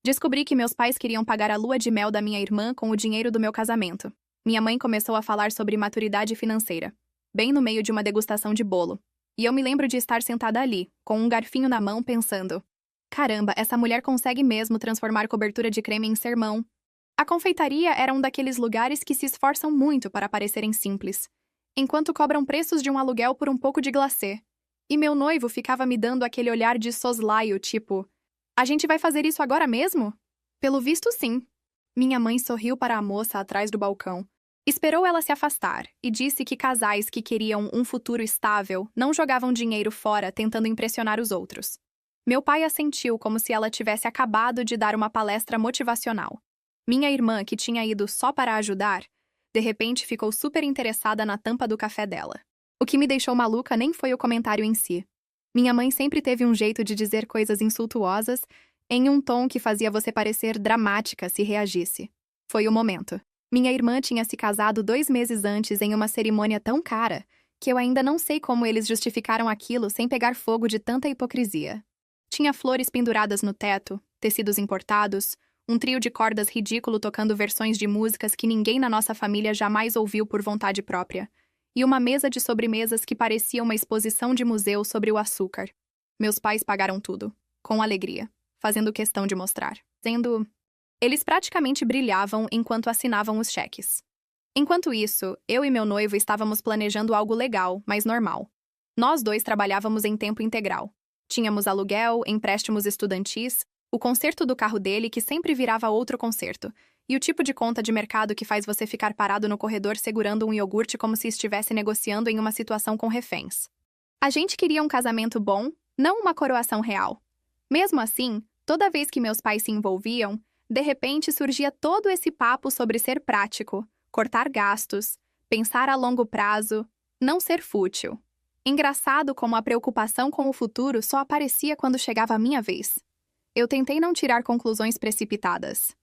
Descobri que meus pais queriam pagar a lua de mel da minha irmã com o dinheiro do meu casamento. Minha mãe começou a falar sobre maturidade financeira, bem no meio de uma degustação de bolo. E eu me lembro de estar sentada ali, com um garfinho na mão, pensando: caramba, essa mulher consegue mesmo transformar cobertura de creme em sermão. A confeitaria era um daqueles lugares que se esforçam muito para parecerem simples, enquanto cobram preços de um aluguel por um pouco de glacê. E meu noivo ficava me dando aquele olhar de soslaio, tipo: a gente vai fazer isso agora mesmo? Pelo visto, sim. Minha mãe sorriu para a moça atrás do balcão. Esperou ela se afastar e disse que casais que queriam um futuro estável não jogavam dinheiro fora tentando impressionar os outros. Meu pai assentiu como se ela tivesse acabado de dar uma palestra motivacional. Minha irmã, que tinha ido só para ajudar, de repente ficou super interessada na tampa do café dela. O que me deixou maluca nem foi o comentário em si. Minha mãe sempre teve um jeito de dizer coisas insultuosas em um tom que fazia você parecer dramática se reagisse. Foi o momento. Minha irmã tinha se casado 2 meses antes em uma cerimônia tão cara que eu ainda não sei como eles justificaram aquilo sem pegar fogo de tanta hipocrisia. Tinha flores penduradas no teto, tecidos importados, um trio de cordas ridículo tocando versões de músicas que ninguém na nossa família jamais ouviu por vontade própria, e uma mesa de sobremesas que parecia uma exposição de museu sobre o açúcar. Meus pais pagaram tudo, com alegria, fazendo questão de mostrar. Eles praticamente brilhavam enquanto assinavam os cheques. Enquanto isso, eu e meu noivo estávamos planejando algo legal, mas normal. Nós dois trabalhávamos em tempo integral. Tínhamos aluguel, empréstimos estudantis, o conserto do carro dele que sempre virava outro conserto, e o tipo de conta de mercado que faz você ficar parado no corredor segurando um iogurte como se estivesse negociando em uma situação com reféns. A gente queria um casamento bom, não uma coroação real. Mesmo assim, toda vez que meus pais se envolviam, de repente surgia todo esse papo sobre ser prático, cortar gastos, pensar a longo prazo, não ser fútil. Engraçado como a preocupação com o futuro só aparecia quando chegava a minha vez. Eu tentei não tirar conclusões precipitadas.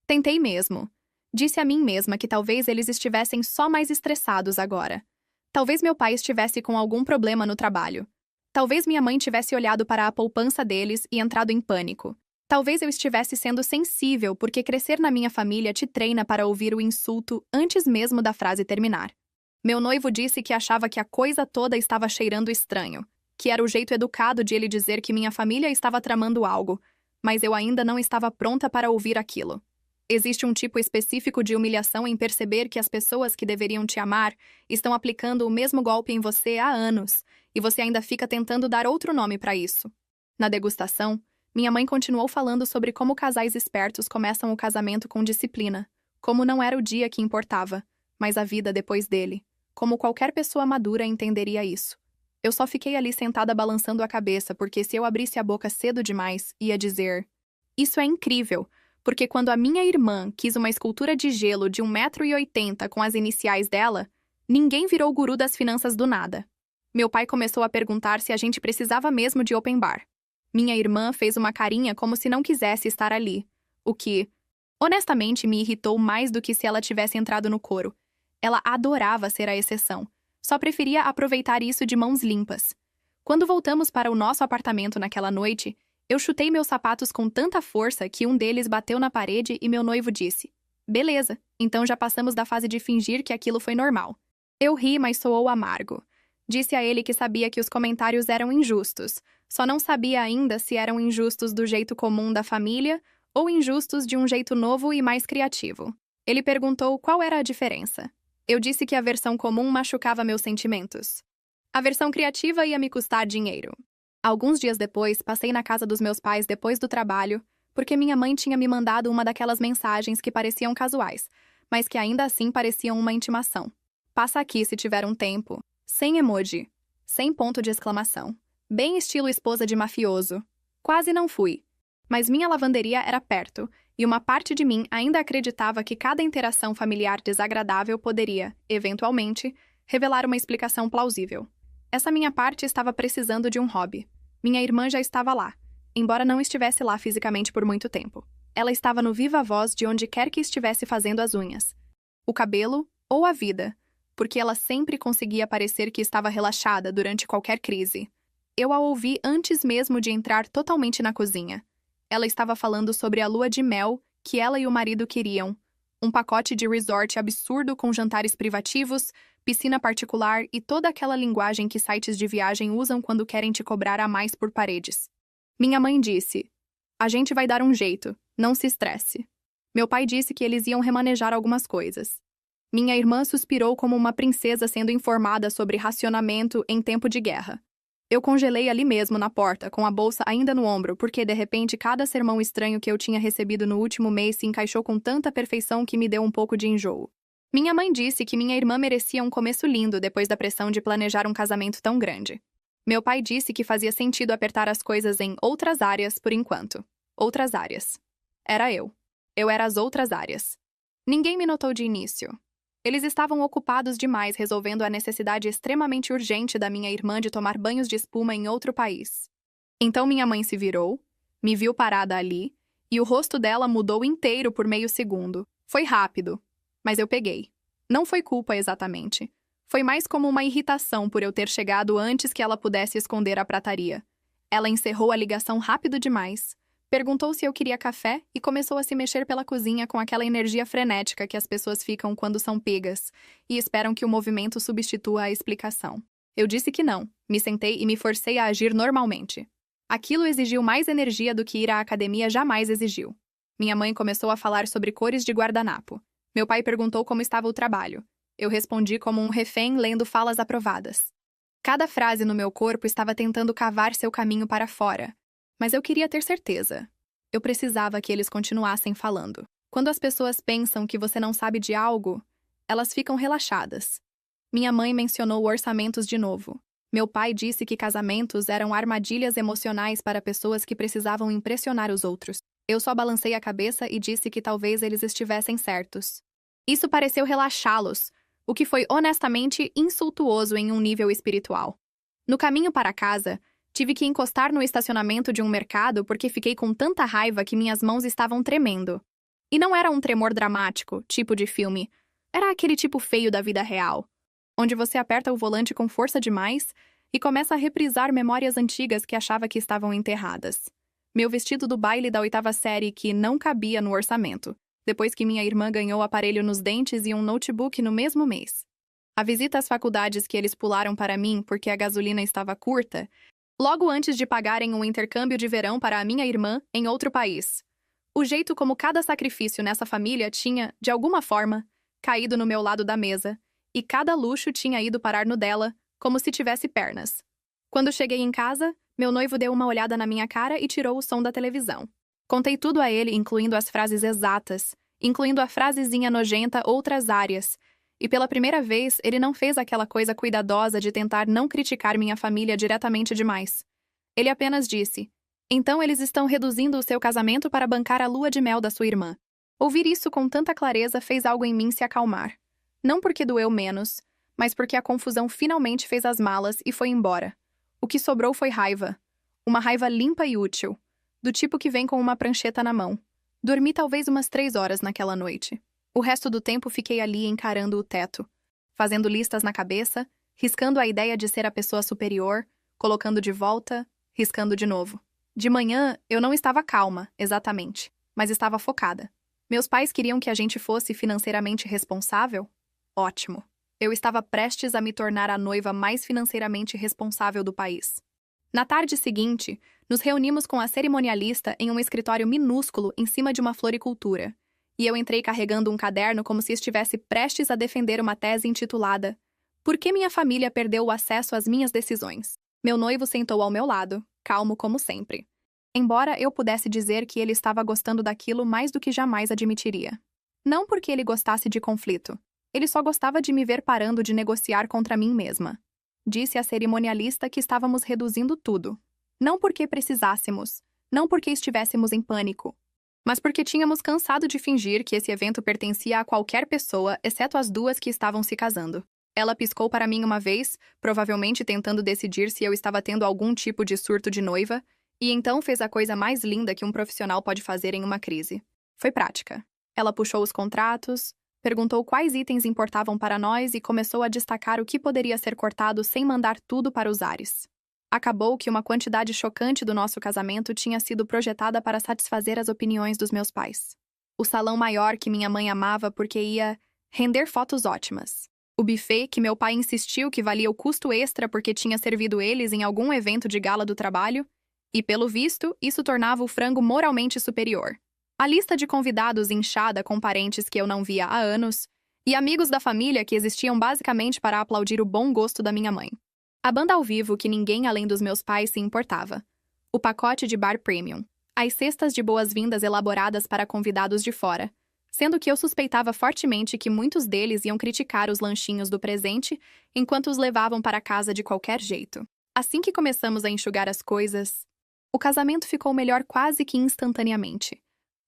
Tentei mesmo. Disse a mim mesma que talvez eles estivessem só mais estressados agora. Talvez meu pai estivesse com algum problema no trabalho. Talvez minha mãe tivesse olhado para a poupança deles e entrado em pânico. Talvez eu estivesse sendo sensível porque crescer na minha família te treina para ouvir o insulto antes mesmo da frase terminar. Meu noivo disse que achava que a coisa toda estava cheirando estranho, que era o jeito educado de ele dizer que minha família estava tramando algo, mas eu ainda não estava pronta para ouvir aquilo. Existe um tipo específico de humilhação em perceber que as pessoas que deveriam te amar estão aplicando o mesmo golpe em você há anos, e você ainda fica tentando dar outro nome para isso. Na degustação, minha mãe continuou falando sobre como casais espertos começam o casamento com disciplina, como não era o dia que importava, mas a vida depois dele, como qualquer pessoa madura entenderia isso. Eu só fiquei ali sentada balançando a cabeça, porque se eu abrisse a boca cedo demais, ia dizer: isso é incrível, porque quando a minha irmã quis uma escultura de gelo de 1,80 m com as iniciais dela, ninguém virou guru das finanças do nada. Meu pai começou a perguntar se a gente precisava mesmo de open bar. Minha irmã fez uma carinha como se não quisesse estar ali, o que, honestamente, me irritou mais do que se ela tivesse entrado no coro. Ela adorava ser a exceção. Só preferia aproveitar isso de mãos limpas. Quando voltamos para o nosso apartamento naquela noite, eu chutei meus sapatos com tanta força que um deles bateu na parede e meu noivo disse: beleza, então já passamos da fase de fingir que aquilo foi normal. Eu ri, mas soou amargo. Disse a ele que sabia que os comentários eram injustos, só não sabia ainda se eram injustos do jeito comum da família ou injustos de um jeito novo e mais criativo. Ele perguntou qual era a diferença. Eu disse que a versão comum machucava meus sentimentos. A versão criativa ia me custar dinheiro. Alguns dias depois, passei na casa dos meus pais depois do trabalho, porque minha mãe tinha me mandado uma daquelas mensagens que pareciam casuais, mas que ainda assim pareciam uma intimação. Passa aqui se tiver um tempo. Sem emoji. Sem ponto de exclamação. Bem estilo esposa de mafioso. Quase não fui. Mas minha lavanderia era perto, e uma parte de mim ainda acreditava que cada interação familiar desagradável poderia, eventualmente, revelar uma explicação plausível. Essa minha parte estava precisando de um hobby. Minha irmã já estava lá, embora não estivesse lá fisicamente por muito tempo. Ela estava no viva voz de onde quer que estivesse fazendo as unhas, o cabelo ou a vida, porque ela sempre conseguia parecer que estava relaxada durante qualquer crise. Eu a ouvi antes mesmo de entrar totalmente na cozinha. Ela estava falando sobre a lua de mel que ela e o marido queriam. Um pacote de resort absurdo com jantares privativos, piscina particular e toda aquela linguagem que sites de viagem usam quando querem te cobrar a mais por paredes. Minha mãe disse: "A gente vai dar um jeito, não se estresse." Meu pai disse que eles iam remanejar algumas coisas. Minha irmã suspirou como uma princesa sendo informada sobre racionamento em tempo de guerra. Eu congelei ali mesmo na porta, com a bolsa ainda no ombro, porque de repente cada sermão estranho que eu tinha recebido no último mês se encaixou com tanta perfeição que me deu um pouco de enjoo. Minha mãe disse que minha irmã merecia um começo lindo depois da pressão de planejar um casamento tão grande. Meu pai disse que fazia sentido apertar as coisas em outras áreas por enquanto. Outras áreas. Era eu. Eu era as outras áreas. Ninguém me notou de início. Eles estavam ocupados demais resolvendo a necessidade extremamente urgente da minha irmã de tomar banhos de espuma em outro país. Então minha mãe se virou, me viu parada ali, e o rosto dela mudou inteiro por meio segundo. Foi rápido, mas eu peguei. Não foi culpa exatamente. Foi mais como uma irritação por eu ter chegado antes que ela pudesse esconder a prataria. Ela encerrou a ligação rápido demais. Perguntou se eu queria café e começou a se mexer pela cozinha com aquela energia frenética que as pessoas ficam quando são pegas e esperam que o movimento substitua a explicação. Eu disse que não, me sentei e me forcei a agir normalmente. Aquilo exigiu mais energia do que ir à academia jamais exigiu. Minha mãe começou a falar sobre cores de guardanapo. Meu pai perguntou como estava o trabalho. Eu respondi como um refém lendo falas aprovadas. Cada frase no meu corpo estava tentando cavar seu caminho para fora. Mas eu queria ter certeza. Eu precisava que eles continuassem falando. Quando as pessoas pensam que você não sabe de algo, elas ficam relaxadas. Minha mãe mencionou orçamentos de novo. Meu pai disse que casamentos eram armadilhas emocionais para pessoas que precisavam impressionar os outros. Eu só balancei a cabeça e disse que talvez eles estivessem certos. Isso pareceu relaxá-los, o que foi honestamente insultuoso em um nível espiritual. No caminho para casa, tive que encostar no estacionamento de um mercado porque fiquei com tanta raiva que minhas mãos estavam tremendo. E não era um tremor dramático, tipo de filme. Era aquele tipo feio da vida real, onde você aperta o volante com força demais e começa a reprisar memórias antigas que achava que estavam enterradas. Meu vestido do baile da 8ª série que não cabia no orçamento, depois que minha irmã ganhou aparelho nos dentes e um notebook no mesmo mês. A visita às faculdades que eles pularam para mim porque a gasolina estava curta, logo antes de pagarem um intercâmbio de verão para a minha irmã em outro país. O jeito como cada sacrifício nessa família tinha, de alguma forma, caído no meu lado da mesa, e cada luxo tinha ido parar no dela, como se tivesse pernas. Quando cheguei em casa, meu noivo deu uma olhada na minha cara e tirou o som da televisão. Contei tudo a ele, incluindo as frases exatas, incluindo a frasezinha nojenta outras áreas, e pela primeira vez, ele não fez aquela coisa cuidadosa de tentar não criticar minha família diretamente demais. Ele apenas disse: "Então eles estão reduzindo o seu casamento para bancar a lua de mel da sua irmã." Ouvir isso com tanta clareza fez algo em mim se acalmar. Não porque doeu menos, mas porque a confusão finalmente fez as malas e foi embora. O que sobrou foi raiva. Uma raiva limpa e útil, do tipo que vem com uma prancheta na mão. Dormi talvez umas 3 horas naquela noite. O resto do tempo fiquei ali encarando o teto, fazendo listas na cabeça, riscando a ideia de ser a pessoa superior, colocando de volta, riscando de novo. De manhã, eu não estava calma, exatamente, mas estava focada. Meus pais queriam que a gente fosse financeiramente responsável? Ótimo. Eu estava prestes a me tornar a noiva mais financeiramente responsável do país. Na tarde seguinte, nos reunimos com a cerimonialista em um escritório minúsculo em cima de uma floricultura. E eu entrei carregando um caderno como se estivesse prestes a defender uma tese intitulada "Por que minha família perdeu o acesso às minhas decisões?" Meu noivo sentou ao meu lado, calmo como sempre. Embora eu pudesse dizer que ele estava gostando daquilo mais do que jamais admitiria. Não porque ele gostasse de conflito. Ele só gostava de me ver parando de negociar contra mim mesma. Disse a cerimonialista que estávamos reduzindo tudo. Não porque precisássemos, não porque estivéssemos em pânico, mas porque tínhamos cansado de fingir que esse evento pertencia a qualquer pessoa, exceto as 2 que estavam se casando. Ela piscou para mim uma vez, provavelmente tentando decidir se eu estava tendo algum tipo de surto de noiva, e então fez a coisa mais linda que um profissional pode fazer em uma crise. Foi prática. Ela puxou os contratos, perguntou quais itens importavam para nós e começou a destacar o que poderia ser cortado sem mandar tudo para os ares. Acabou que uma quantidade chocante do nosso casamento tinha sido projetada para satisfazer as opiniões dos meus pais. O salão maior que minha mãe amava porque ia render fotos ótimas. O buffet que meu pai insistiu que valia o custo extra porque tinha servido eles em algum evento de gala do trabalho, e pelo visto, isso tornava o frango moralmente superior. A lista de convidados inchada com parentes que eu não via há anos, e amigos da família que existiam basicamente para aplaudir o bom gosto da minha mãe. A banda ao vivo que ninguém além dos meus pais se importava. O pacote de bar premium. As cestas de boas-vindas elaboradas para convidados de fora, sendo que eu suspeitava fortemente que muitos deles iam criticar os lanchinhos do presente enquanto os levavam para casa de qualquer jeito. Assim que começamos a enxugar as coisas, o casamento ficou melhor quase que instantaneamente.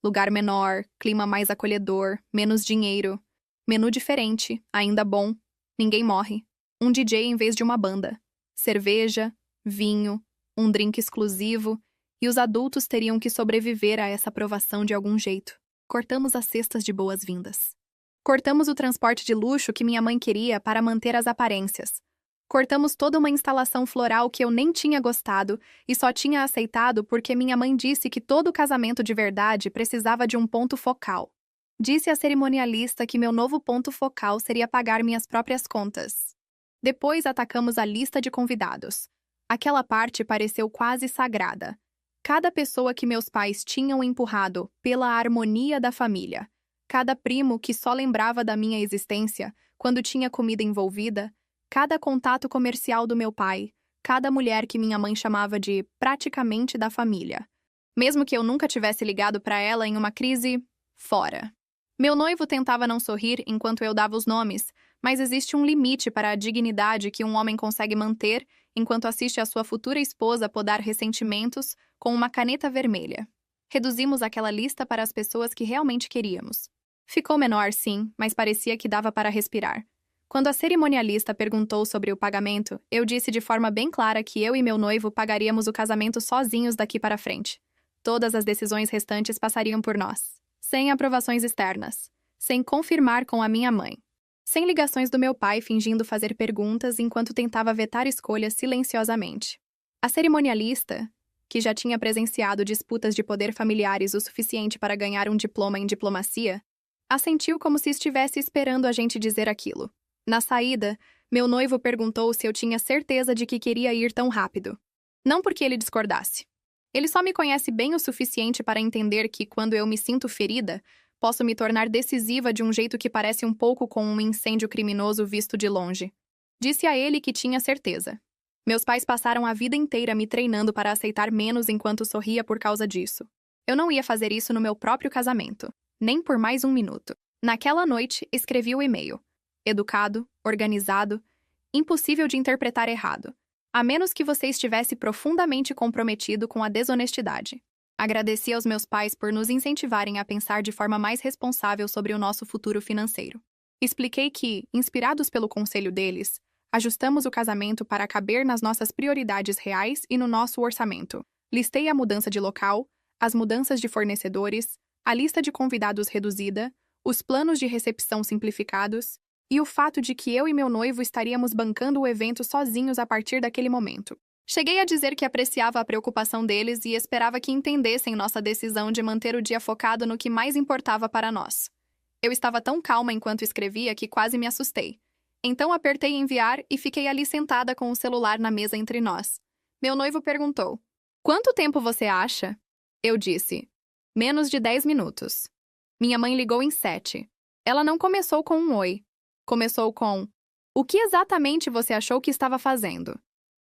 Lugar menor, clima mais acolhedor, menos dinheiro, menu diferente, ainda bom, ninguém morre, um DJ em vez de uma banda, cerveja, vinho, um drink exclusivo, e os adultos teriam que sobreviver a essa aprovação de algum jeito. Cortamos as cestas de boas-vindas. Cortamos o transporte de luxo que minha mãe queria para manter as aparências. Cortamos toda uma instalação floral que eu nem tinha gostado e só tinha aceitado porque minha mãe disse que todo casamento de verdade precisava de um ponto focal. Disse à cerimonialista que meu novo ponto focal seria pagar minhas próprias contas. Depois atacamos a lista de convidados. Aquela parte pareceu quase sagrada. Cada pessoa que meus pais tinham empurrado pela harmonia da família. Cada primo que só lembrava da minha existência quando tinha comida envolvida. Cada contato comercial do meu pai. Cada mulher que minha mãe chamava de praticamente da família. Mesmo que eu nunca tivesse ligado para ela em uma crise, fora. Meu noivo tentava não sorrir enquanto eu dava os nomes, mas existe um limite para a dignidade que um homem consegue manter enquanto assiste a sua futura esposa podar ressentimentos com uma caneta vermelha. Reduzimos aquela lista para as pessoas que realmente queríamos. Ficou menor, sim, mas parecia que dava para respirar. Quando a cerimonialista perguntou sobre o pagamento, eu disse de forma bem clara que eu e meu noivo pagaríamos o casamento sozinhos daqui para frente. Todas as decisões restantes passariam por nós. Sem aprovações externas. Sem confirmar com a minha mãe. Sem ligações do meu pai fingindo fazer perguntas enquanto tentava vetar escolhas silenciosamente. A cerimonialista, que já tinha presenciado disputas de poder familiares o suficiente para ganhar um diploma em diplomacia, assentiu como se estivesse esperando a gente dizer aquilo. Na saída, meu noivo perguntou se eu tinha certeza de que queria ir tão rápido. Não porque ele discordasse. Ele só me conhece bem o suficiente para entender que, quando eu me sinto ferida, posso me tornar decisiva de um jeito que parece um pouco com um incêndio criminoso visto de longe. Disse a ele que tinha certeza. Meus pais passaram a vida inteira me treinando para aceitar menos enquanto sorria por causa disso. Eu não ia fazer isso no meu próprio casamento, nem por mais um minuto. Naquela noite, escrevi o e-mail. Educado, organizado, impossível de interpretar errado, a menos que você estivesse profundamente comprometido com a desonestidade. Agradeci aos meus pais por nos incentivarem a pensar de forma mais responsável sobre o nosso futuro financeiro. Expliquei que, inspirados pelo conselho deles, ajustamos o casamento para caber nas nossas prioridades reais e no nosso orçamento. Listei a mudança de local, as mudanças de fornecedores, a lista de convidados reduzida, os planos de recepção simplificados e o fato de que eu e meu noivo estaríamos bancando o evento sozinhos a partir daquele momento. Cheguei a dizer que apreciava a preocupação deles e esperava que entendessem nossa decisão de manter o dia focado no que mais importava para nós. Eu estava tão calma enquanto escrevia que quase me assustei. Então apertei enviar e fiquei ali sentada com o celular na mesa entre nós. Meu noivo perguntou: "Quanto tempo você acha?" Eu disse: "Menos de 10 minutos." Minha mãe ligou em 7. Ela não começou com um oi. Começou com: "O que exatamente você achou que estava fazendo?"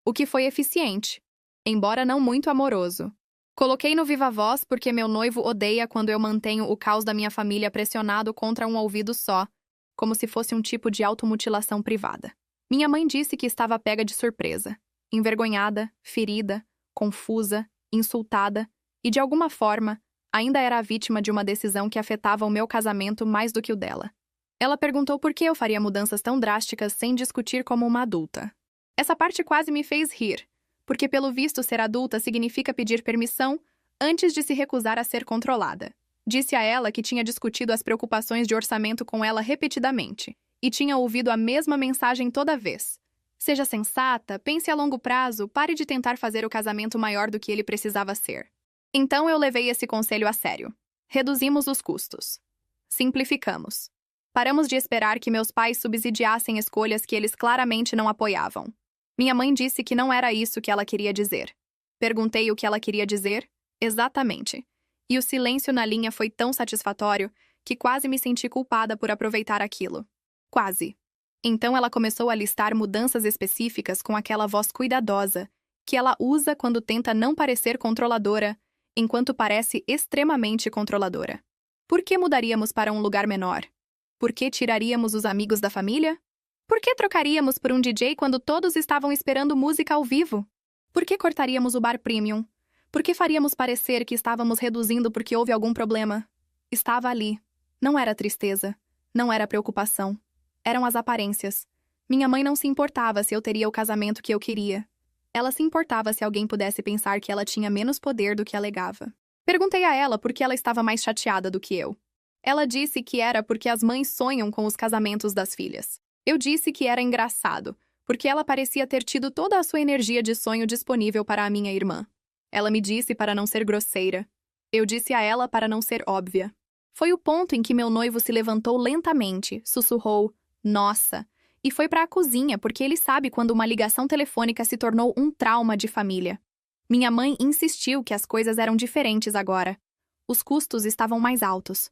O que foi eficiente, embora não muito amoroso. Coloquei no viva voz porque meu noivo odeia quando eu mantenho o caos da minha família pressionado contra um ouvido só, como se fosse um tipo de automutilação privada. Minha mãe disse que estava pega de surpresa, envergonhada, ferida, confusa, insultada e, de alguma forma, ainda era a vítima de uma decisão que afetava o meu casamento mais do que o dela. Ela perguntou por que eu faria mudanças tão drásticas sem discutir como uma adulta. Essa parte quase me fez rir, porque pelo visto ser adulta significa pedir permissão antes de se recusar a ser controlada. Disse a ela que tinha discutido as preocupações de orçamento com ela repetidamente, e tinha ouvido a mesma mensagem toda vez. Seja sensata, pense a longo prazo, pare de tentar fazer o casamento maior do que ele precisava ser. Então eu levei esse conselho a sério. Reduzimos os custos. Simplificamos. Paramos de esperar que meus pais subsidiassem escolhas que eles claramente não apoiavam. Minha mãe disse que não era isso que ela queria dizer. Perguntei o que ela queria dizer. Exatamente. E o silêncio na linha foi tão satisfatório que quase me senti culpada por aproveitar aquilo. Quase. Então ela começou a listar mudanças específicas com aquela voz cuidadosa, que ela usa quando tenta não parecer controladora, enquanto parece extremamente controladora. Por que mudaríamos para um lugar menor? Por que tiraríamos os amigos da família? Por que trocaríamos por um DJ quando todos estavam esperando música ao vivo? Por que cortaríamos o bar premium? Por que faríamos parecer que estávamos reduzindo porque houve algum problema? Estava ali. Não era tristeza. Não era preocupação. Eram as aparências. Minha mãe não se importava se eu teria o casamento que eu queria. Ela se importava se alguém pudesse pensar que ela tinha menos poder do que alegava. Perguntei a ela por que ela estava mais chateada do que eu. Ela disse que era porque as mães sonham com os casamentos das filhas. Eu disse que era engraçado, porque ela parecia ter tido toda a sua energia de sonho disponível para a minha irmã. Ela me disse para não ser grosseira. Eu disse a ela para não ser óbvia. Foi o ponto em que meu noivo se levantou lentamente, sussurrou, "Nossa!" e foi para a cozinha porque ele sabe quando uma ligação telefônica se tornou um trauma de família. Minha mãe insistiu que as coisas eram diferentes agora. Os custos estavam mais altos.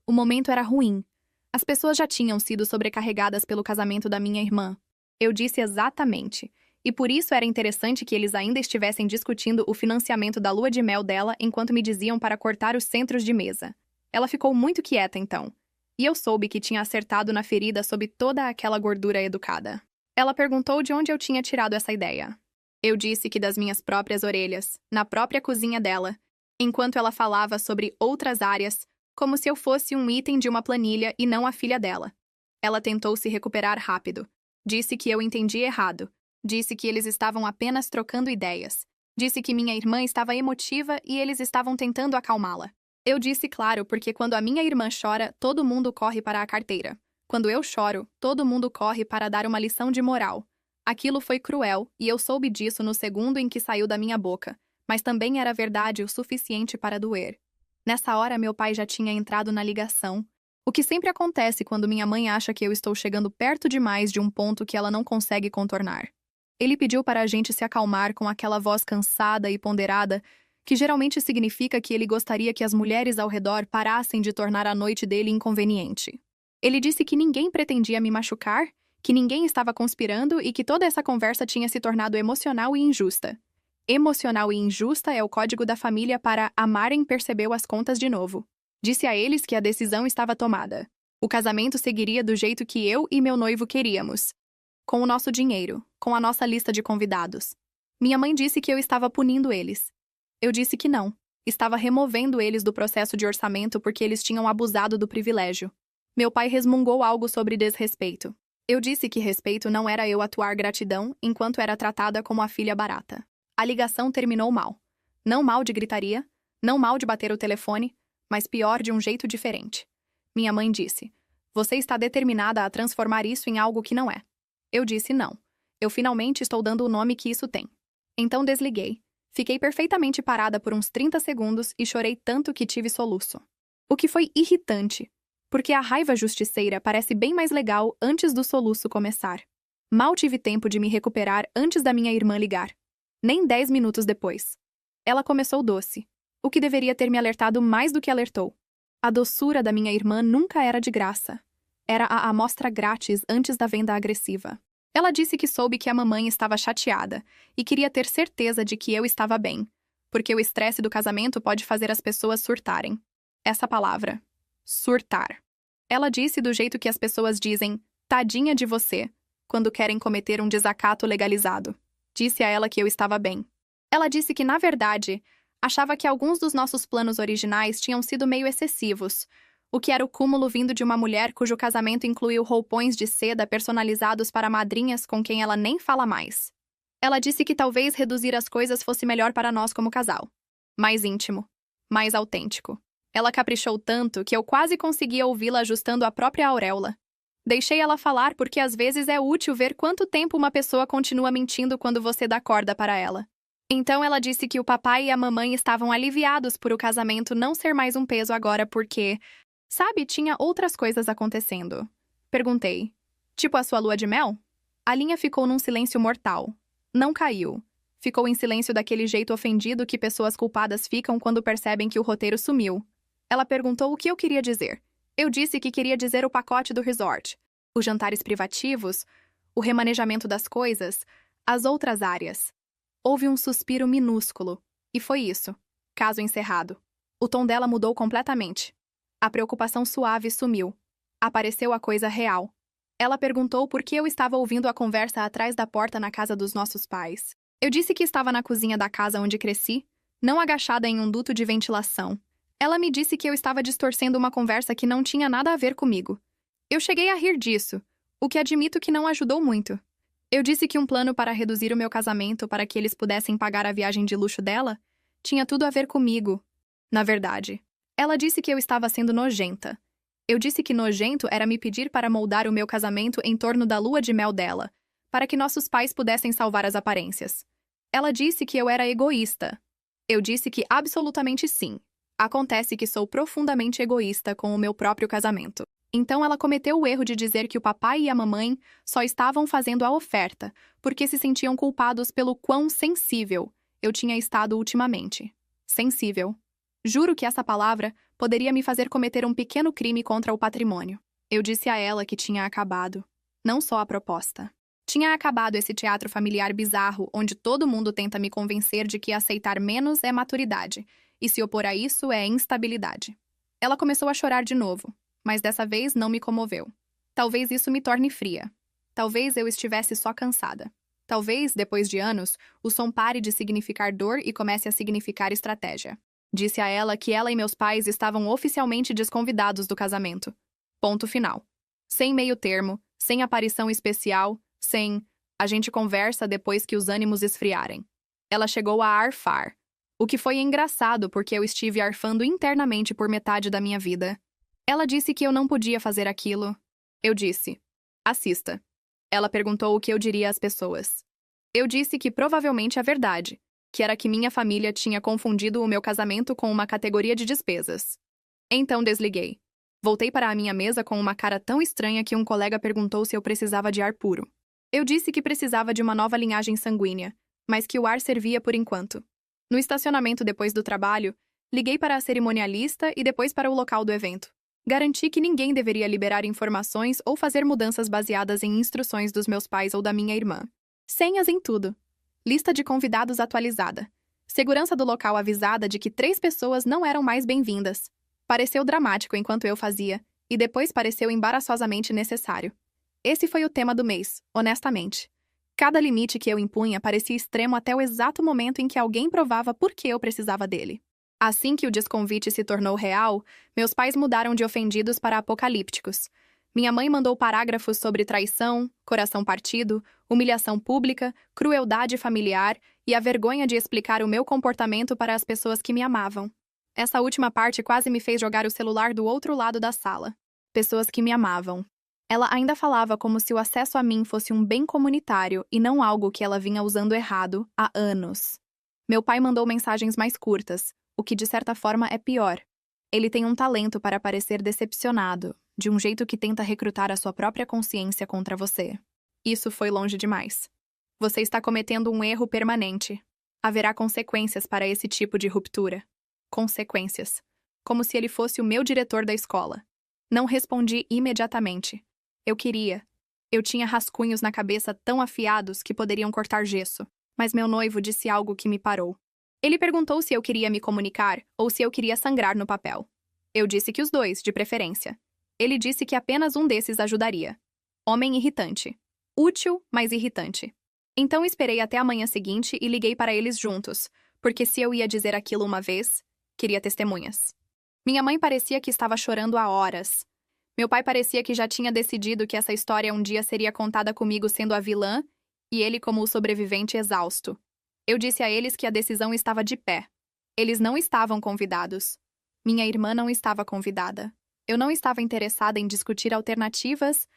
O momento era ruim. As pessoas já tinham sido sobrecarregadas pelo casamento da minha irmã. Eu disse exatamente. E por isso era interessante que eles ainda estivessem discutindo o financiamento da lua de mel dela enquanto me diziam para cortar os centros de mesa. Ela ficou muito quieta então. E eu soube que tinha acertado na ferida sob toda aquela gordura educada. Ela perguntou de onde eu tinha tirado essa ideia. Eu disse que das minhas próprias orelhas, na própria cozinha dela, enquanto ela falava sobre outras áreas, como se eu fosse um item de uma planilha e não a filha dela. Ela tentou se recuperar rápido. Disse que eu entendi errado. Disse que eles estavam apenas trocando ideias. Disse que minha irmã estava emotiva e eles estavam tentando acalmá-la. Eu disse claro, porque quando a minha irmã chora, todo mundo corre para a carteira. Quando eu choro, todo mundo corre para dar uma lição de moral. Aquilo foi cruel, e eu soube disso no segundo em que saiu da minha boca, mas também era verdade o suficiente para doer. Nessa hora, meu pai já tinha entrado na ligação, o que sempre acontece quando minha mãe acha que eu estou chegando perto demais de um ponto que ela não consegue contornar. Ele pediu para a gente se acalmar com aquela voz cansada e ponderada, que geralmente significa que ele gostaria que as mulheres ao redor parassem de tornar a noite dele inconveniente. Ele disse que ninguém pretendia me machucar, que ninguém estava conspirando e que toda essa conversa tinha se tornado emocional e injusta. Emocional e injusta é o código da família para a Maren percebeu as contas de novo. Disse a eles que a decisão estava tomada. O casamento seguiria do jeito que eu e meu noivo queríamos. Com o nosso dinheiro, com a nossa lista de convidados. Minha mãe disse que eu estava punindo eles. Eu disse que não. Estava removendo eles do processo de orçamento porque eles tinham abusado do privilégio. Meu pai resmungou algo sobre desrespeito. Eu disse que respeito não era eu atuar gratidão enquanto era tratada como a filha barata. A ligação terminou mal. Não mal de gritaria, não mal de bater o telefone, mas pior de um jeito diferente. Minha mãe disse, "Você está determinada a transformar isso em algo que não é." Eu disse não. Eu finalmente estou dando o nome que isso tem. Então desliguei. Fiquei perfeitamente parada por uns 30 segundos e chorei tanto que tive soluço. O que foi irritante, porque a raiva justiceira parece bem mais legal antes do soluço começar. Mal tive tempo de me recuperar antes da minha irmã ligar. Nem 10 minutos depois. Ela começou doce, o que deveria ter me alertado mais do que alertou. A doçura da minha irmã nunca era de graça. Era a amostra grátis antes da venda agressiva. Ela disse que soube que a mamãe estava chateada e queria ter certeza de que eu estava bem, porque o estresse do casamento pode fazer as pessoas surtarem. Essa palavra. Surtar. Ela disse do jeito que as pessoas dizem, "Tadinha de você", quando querem cometer um desacato legalizado. Disse a ela que eu estava bem. Ela disse que, na verdade, achava que alguns dos nossos planos originais tinham sido meio excessivos, o que era o cúmulo vindo de uma mulher cujo casamento incluiu roupões de seda personalizados para madrinhas com quem ela nem fala mais. Ela disse que talvez reduzir as coisas fosse melhor para nós como casal. Mais íntimo. Mais autêntico. Ela caprichou tanto que eu quase conseguia ouvi-la ajustando a própria auréola. Deixei ela falar porque às vezes é útil ver quanto tempo uma pessoa continua mentindo quando você dá corda para ela. Então ela disse que o papai e a mamãe estavam aliviados por o casamento não ser mais um peso agora porque, sabe, tinha outras coisas acontecendo. Perguntei. Tipo a sua lua de mel? A linha ficou num silêncio mortal. Não caiu. Ficou em silêncio daquele jeito ofendido que pessoas culpadas ficam quando percebem que o roteiro sumiu. Ela perguntou o que eu queria dizer. Eu disse que queria dizer o pacote do resort, os jantares privativos, o remanejamento das coisas, as outras áreas. Houve um suspiro minúsculo. E foi isso. Caso encerrado. O tom dela mudou completamente. A preocupação suave sumiu. Apareceu a coisa real. Ela perguntou por que eu estava ouvindo a conversa atrás da porta na casa dos nossos pais. Eu disse que estava na cozinha da casa onde cresci, não agachada em um duto de ventilação. Ela me disse que eu estava distorcendo uma conversa que não tinha nada a ver comigo. Eu cheguei a rir disso, o que admito que não ajudou muito. Eu disse que um plano para reduzir o meu casamento para que eles pudessem pagar a viagem de luxo dela tinha tudo a ver comigo. Na verdade, ela disse que eu estava sendo nojenta. Eu disse que nojento era me pedir para moldar o meu casamento em torno da lua de mel dela, para que nossos pais pudessem salvar as aparências. Ela disse que eu era egoísta. Eu disse que absolutamente sim. Acontece que sou profundamente egoísta com o meu próprio casamento. Então ela cometeu o erro de dizer que o papai e a mamãe só estavam fazendo a oferta porque se sentiam culpados pelo quão sensível eu tinha estado ultimamente. Sensível. Juro que essa palavra poderia me fazer cometer um pequeno crime contra o patrimônio. Eu disse a ela que tinha acabado. Não só a proposta. Tinha acabado esse teatro familiar bizarro onde todo mundo tenta me convencer de que aceitar menos é maturidade e se opor a isso é instabilidade. Ela começou a chorar de novo, mas dessa vez não me comoveu. Talvez isso me torne fria. Talvez eu estivesse só cansada. Talvez, depois de anos, o som pare de significar dor e comece a significar estratégia. Disse a ela que ela e meus pais estavam oficialmente desconvidados do casamento. Ponto final. Sem meio termo, sem aparição especial, sem "a gente conversa depois que os ânimos esfriarem". Ela chegou a arfar. O que foi engraçado porque eu estive arfando internamente por metade da minha vida. Ela disse que eu não podia fazer aquilo. Eu disse, assista. Ela perguntou o que eu diria às pessoas. Eu disse que provavelmente é verdade, que era que minha família tinha confundido o meu casamento com uma categoria de despesas. Então desliguei. Voltei para a minha mesa com uma cara tão estranha que um colega perguntou se eu precisava de ar puro. Eu disse que precisava de uma nova linhagem sanguínea, mas que o ar servia por enquanto. No estacionamento depois do trabalho, liguei para a cerimonialista e depois para o local do evento. Garanti que ninguém deveria liberar informações ou fazer mudanças baseadas em instruções dos meus pais ou da minha irmã. Senhas em tudo. Lista de convidados atualizada. Segurança do local avisada de que 3 pessoas não eram mais bem-vindas. Pareceu dramático enquanto eu fazia, e depois pareceu embaraçosamente necessário. Esse foi o tema do mês, honestamente. Cada limite que eu impunha parecia extremo até o exato momento em que alguém provava por que eu precisava dele. Assim que o desconvite se tornou real, meus pais mudaram de ofendidos para apocalípticos. Minha mãe mandou parágrafos sobre traição, coração partido, humilhação pública, crueldade familiar e a vergonha de explicar o meu comportamento para as pessoas que me amavam. Essa última parte quase me fez jogar o celular do outro lado da sala. Pessoas que me amavam. Ela ainda falava como se o acesso a mim fosse um bem comunitário e não algo que ela vinha usando errado há anos. Meu pai mandou mensagens mais curtas, o que de certa forma é pior. Ele tem um talento para parecer decepcionado, de um jeito que tenta recrutar a sua própria consciência contra você. Isso foi longe demais. Você está cometendo um erro permanente. Haverá consequências para esse tipo de ruptura. Consequências. Como se ele fosse o meu diretor da escola. Não respondi imediatamente. Eu queria. Eu tinha rascunhos na cabeça tão afiados que poderiam cortar gesso, mas meu noivo disse algo que me parou. Ele perguntou se eu queria me comunicar ou se eu queria sangrar no papel. Eu disse que os dois, de preferência. Ele disse que apenas um desses ajudaria. Homem irritante. Útil, mas irritante. Então esperei até a manhã seguinte e liguei para eles juntos, porque se eu ia dizer aquilo uma vez, queria testemunhas. Minha mãe parecia que estava chorando há horas. Meu pai parecia que já tinha decidido que essa história um dia seria contada comigo sendo a vilã e ele como o sobrevivente exausto. Eu disse a eles que a decisão estava de pé. Eles não estavam convidados. Minha irmã não estava convidada. Eu não estava interessada em discutir alternativas,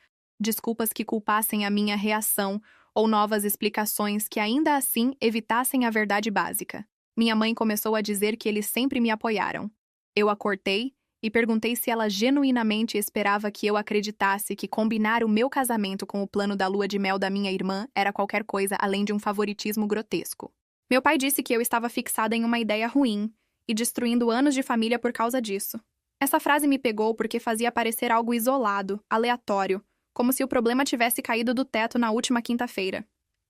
desculpas que culpassem a minha reação ou novas explicações que ainda assim evitassem a verdade básica. Minha mãe começou a dizer que eles sempre me apoiaram. Eu a cortei e perguntei se ela genuinamente esperava que eu acreditasse que combinar o meu casamento com o plano da lua de mel da minha irmã era qualquer coisa além de um favoritismo grotesco. Meu pai disse que eu estava fixada em uma ideia ruim e destruindo anos de família por causa disso. Essa frase me pegou porque fazia parecer algo isolado, aleatório, como se o problema tivesse caído do teto na última quinta-feira.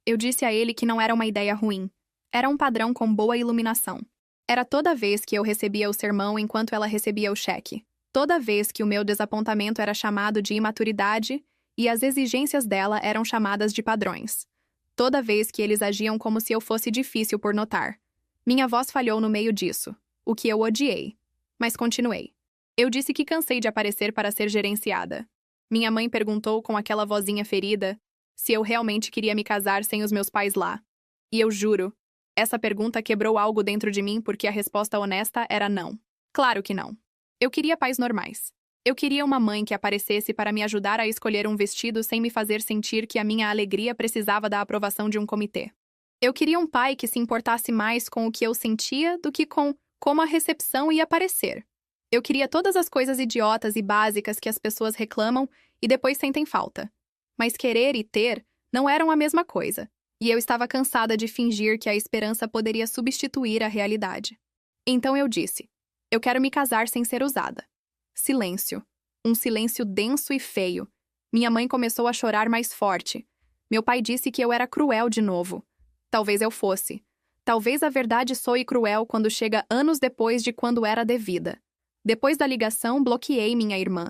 Eu disse a ele que não era uma ideia ruim. Era um padrão com boa iluminação. Era toda vez que eu recebia o sermão enquanto ela recebia o cheque. Toda vez que o meu desapontamento era chamado de imaturidade e as exigências dela eram chamadas de padrões. Toda vez que eles agiam como se eu fosse difícil por notar. Minha voz falhou no meio disso, o que eu odiei. Mas continuei. Eu disse que cansei de aparecer para ser gerenciada. Minha mãe perguntou com aquela vozinha ferida se eu realmente queria me casar sem os meus pais lá. E eu juro, essa pergunta quebrou algo dentro de mim porque a resposta honesta era não. Claro que não. Eu queria pais normais. Eu queria uma mãe que aparecesse para me ajudar a escolher um vestido sem me fazer sentir que a minha alegria precisava da aprovação de um comitê. Eu queria um pai que se importasse mais com o que eu sentia do que com como a recepção ia parecer. Eu queria todas as coisas idiotas e básicas que as pessoas reclamam e depois sentem falta. Mas querer e ter não eram a mesma coisa. E eu estava cansada de fingir que a esperança poderia substituir a realidade. Então eu disse, eu quero me casar sem ser usada. Silêncio. Um silêncio denso e feio. Minha mãe começou a chorar mais forte. Meu pai disse que eu era cruel de novo. Talvez eu fosse. Talvez a verdade soe cruel quando chega anos depois de quando era devida. Depois da ligação, bloqueei minha irmã.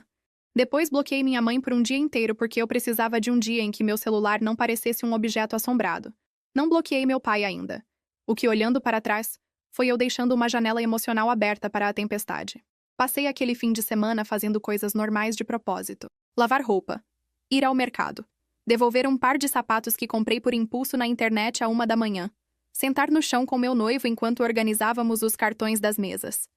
Depois bloqueei minha mãe por um dia inteiro porque eu precisava de um dia em que meu celular não parecesse um objeto assombrado. Não bloqueei meu pai ainda. O que, olhando para trás, foi eu deixando uma janela emocional aberta para a tempestade. Passei aquele fim de semana fazendo coisas normais de propósito. Lavar roupa. Ir ao mercado. Devolver um par de sapatos que comprei por impulso na internet à 1 da manhã. Sentar no chão com meu noivo enquanto organizávamos os cartões das mesas.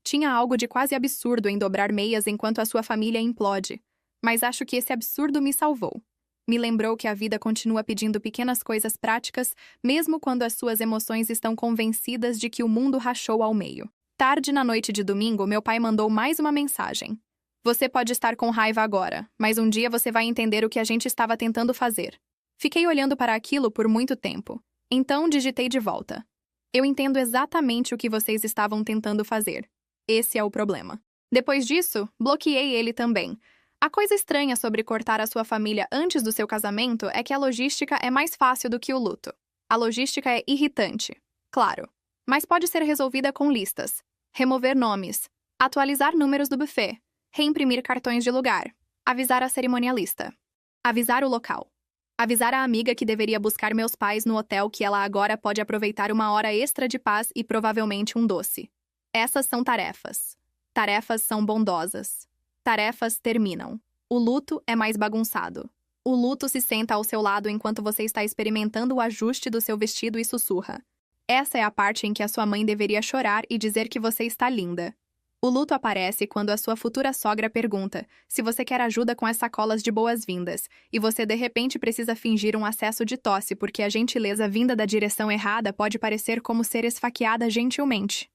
Tinha algo de quase absurdo em dobrar meias enquanto a sua família implode, mas acho que esse absurdo me salvou. Me lembrou que a vida continua pedindo pequenas coisas práticas, mesmo quando as suas emoções estão convencidas de que o mundo rachou ao meio. Tarde na noite de domingo, meu pai mandou mais uma mensagem. Você pode estar com raiva agora, mas um dia você vai entender o que a gente estava tentando fazer. Fiquei olhando para aquilo por muito tempo. Então digitei de volta. Eu entendo exatamente o que vocês estavam tentando fazer. Esse é o problema. Depois disso, bloqueei ele também. A coisa estranha sobre cortar a sua família antes do seu casamento é que a logística é mais fácil do que o luto. A logística é irritante, claro, mas pode ser resolvida com listas. Remover nomes, atualizar números do buffet, reimprimir cartões de lugar, avisar a cerimonialista, avisar o local, avisar a amiga que deveria buscar meus pais no hotel que ela agora pode aproveitar uma hora extra de paz e provavelmente um doce. Essas são tarefas. Tarefas são bondosas. Tarefas terminam. O luto é mais bagunçado. O luto se senta ao seu lado enquanto você está experimentando o ajuste do seu vestido e sussurra. Essa é a parte em que a sua mãe deveria chorar e dizer que você está linda. O luto aparece quando a sua futura sogra pergunta se você quer ajuda com as sacolas de boas-vindas e você de repente precisa fingir um acesso de tosse porque a gentileza vinda da direção errada pode parecer como ser esfaqueada gentilmente.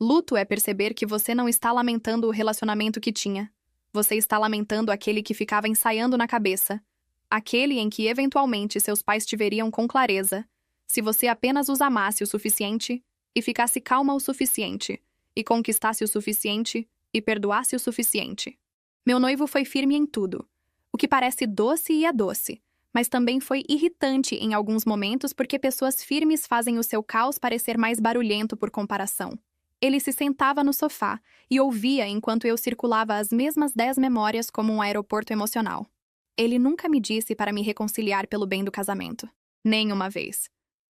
Luto é perceber que você não está lamentando o relacionamento que tinha. Você está lamentando aquele que ficava ensaiando na cabeça. Aquele em que, eventualmente, seus pais te veriam com clareza. Se você apenas os amasse o suficiente, e ficasse calma o suficiente, e conquistasse o suficiente, e perdoasse o suficiente. Meu noivo foi firme em tudo. O que parece doce e é doce, mas também foi irritante em alguns momentos porque pessoas firmes fazem o seu caos parecer mais barulhento por comparação. Ele se sentava no sofá e ouvia enquanto eu circulava as mesmas 10 memórias como um aeroporto emocional. Ele nunca me disse para me reconciliar pelo bem do casamento. Nem uma vez.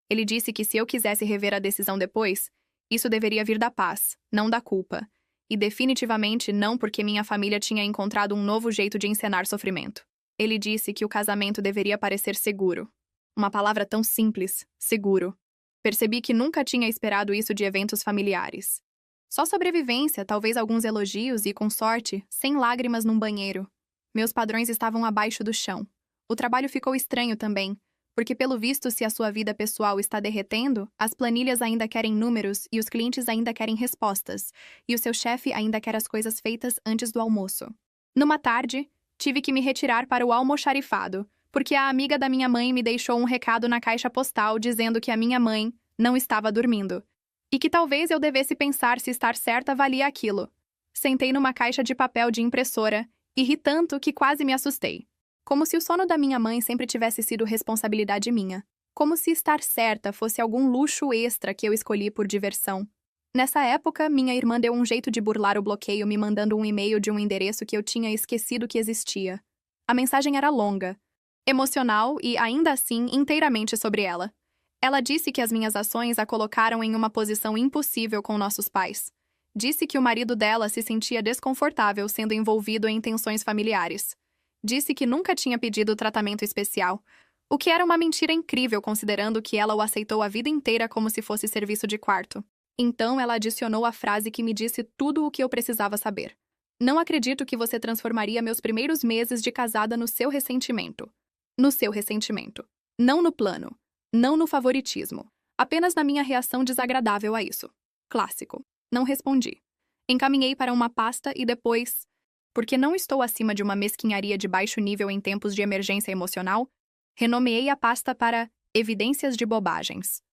Ele disse que se eu quisesse rever a decisão depois, isso deveria vir da paz, não da culpa. E definitivamente não porque minha família tinha encontrado um novo jeito de encenar sofrimento. Ele disse que o casamento deveria parecer seguro. Uma palavra tão simples, seguro. Percebi que nunca tinha esperado isso de eventos familiares. Só sobrevivência, talvez alguns elogios e, com sorte, sem lágrimas num banheiro. Meus padrões estavam abaixo do chão. O trabalho ficou estranho também, porque pelo visto se a sua vida pessoal está derretendo, as planilhas ainda querem números e os clientes ainda querem respostas, e o seu chefe ainda quer as coisas feitas antes do almoço. Numa tarde, tive que me retirar para o almoxarifado, porque a amiga da minha mãe me deixou um recado na caixa postal dizendo que a minha mãe não estava dormindo, e que talvez eu devesse pensar se estar certa valia aquilo. Sentei numa caixa de papel de impressora e ri tanto que quase me assustei. Como se o sono da minha mãe sempre tivesse sido responsabilidade minha. Como se estar certa fosse algum luxo extra que eu escolhi por diversão. Nessa época, minha irmã deu um jeito de burlar o bloqueio me mandando um e-mail de um endereço que eu tinha esquecido que existia. A mensagem era longa, emocional e, ainda assim, inteiramente sobre ela. Ela disse que as minhas ações a colocaram em uma posição impossível com nossos pais. Disse que o marido dela se sentia desconfortável sendo envolvido em tensões familiares. Disse que nunca tinha pedido tratamento especial, o que era uma mentira incrível considerando que ela o aceitou a vida inteira como se fosse serviço de quarto. Então ela adicionou a frase que me disse tudo o que eu precisava saber. Não acredito que você transformaria meus primeiros meses de casada no seu ressentimento. No seu ressentimento. Não no plano. Não no favoritismo. Apenas na minha reação desagradável a isso. Clássico. Não respondi. Encaminhei para uma pasta e depois, porque não estou acima de uma mesquinharia de baixo nível em tempos de emergência emocional, renomeei a pasta para Evidências de Bobagens.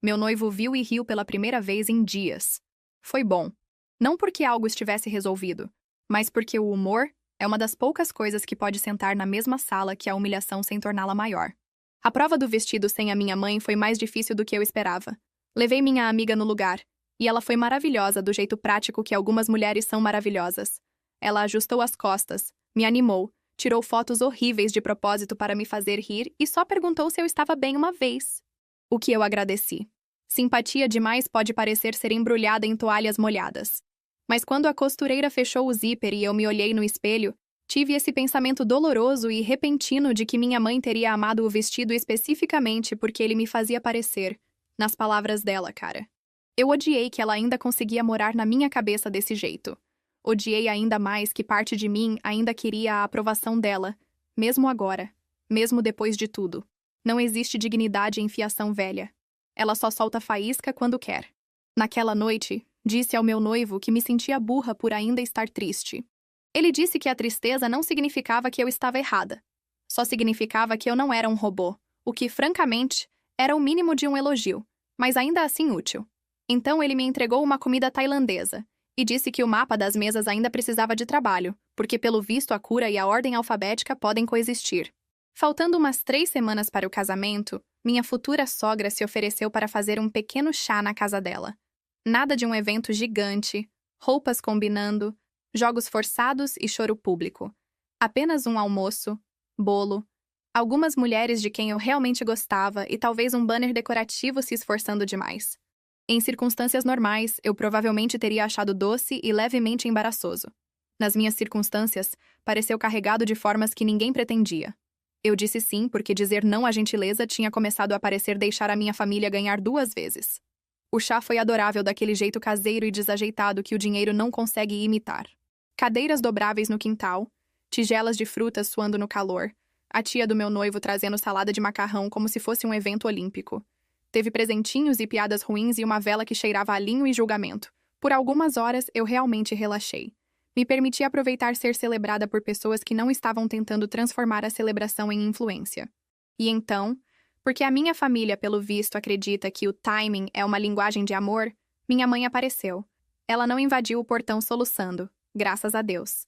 Meu noivo viu e riu pela primeira vez em dias. Foi bom. Não porque algo estivesse resolvido, mas porque o humor é uma das poucas coisas que pode sentar na mesma sala que a humilhação sem torná-la maior. A prova do vestido sem a minha mãe foi mais difícil do que eu esperava. Levei minha amiga no lugar, e ela foi maravilhosa do jeito prático que algumas mulheres são maravilhosas. Ela ajustou as costas, me animou, tirou fotos horríveis de propósito para me fazer rir e só perguntou se eu estava bem uma vez. O que eu agradeci. Simpatia demais pode parecer ser embrulhada em toalhas molhadas. Mas quando a costureira fechou o zíper e eu me olhei no espelho, tive esse pensamento doloroso e repentino de que minha mãe teria amado o vestido especificamente porque ele me fazia parecer, nas palavras dela, cara. Eu odiei que ela ainda conseguia morar na minha cabeça desse jeito. Odiei ainda mais que parte de mim ainda queria a aprovação dela, mesmo agora, mesmo depois de tudo. Não existe dignidade em fiação velha. Ela só solta faísca quando quer. Naquela noite, disse ao meu noivo que me sentia burra por ainda estar triste. Ele disse que a tristeza não significava que eu estava errada. Só significava que eu não era um robô, o que, francamente, era o mínimo de um elogio, mas ainda assim útil. Então ele me entregou uma comida tailandesa e disse que o mapa das mesas ainda precisava de trabalho, porque pelo visto a cura e a ordem alfabética podem coexistir. Faltando umas 3 semanas para o casamento, minha futura sogra se ofereceu para fazer um pequeno chá na casa dela. Nada de um evento gigante, roupas combinando, jogos forçados e choro público. Apenas um almoço, bolo, algumas mulheres de quem eu realmente gostava e talvez um banner decorativo se esforçando demais. Em circunstâncias normais, eu provavelmente teria achado doce e levemente embaraçoso. Nas minhas circunstâncias, pareceu carregado de formas que ninguém pretendia. Eu disse sim porque dizer não à gentileza tinha começado a parecer deixar a minha família ganhar 2 vezes. O chá foi adorável daquele jeito caseiro e desajeitado que o dinheiro não consegue imitar. Cadeiras dobráveis no quintal, tigelas de frutas suando no calor, a tia do meu noivo trazendo salada de macarrão como se fosse um evento olímpico. Teve presentinhos e piadas ruins e uma vela que cheirava a linho e julgamento. Por algumas horas, eu realmente relaxei. Me permiti aproveitar ser celebrada por pessoas que não estavam tentando transformar a celebração em influência. E então, porque a minha família, pelo visto, acredita que o timing é uma linguagem de amor, minha mãe apareceu. Ela não invadiu o portão soluçando, graças a Deus.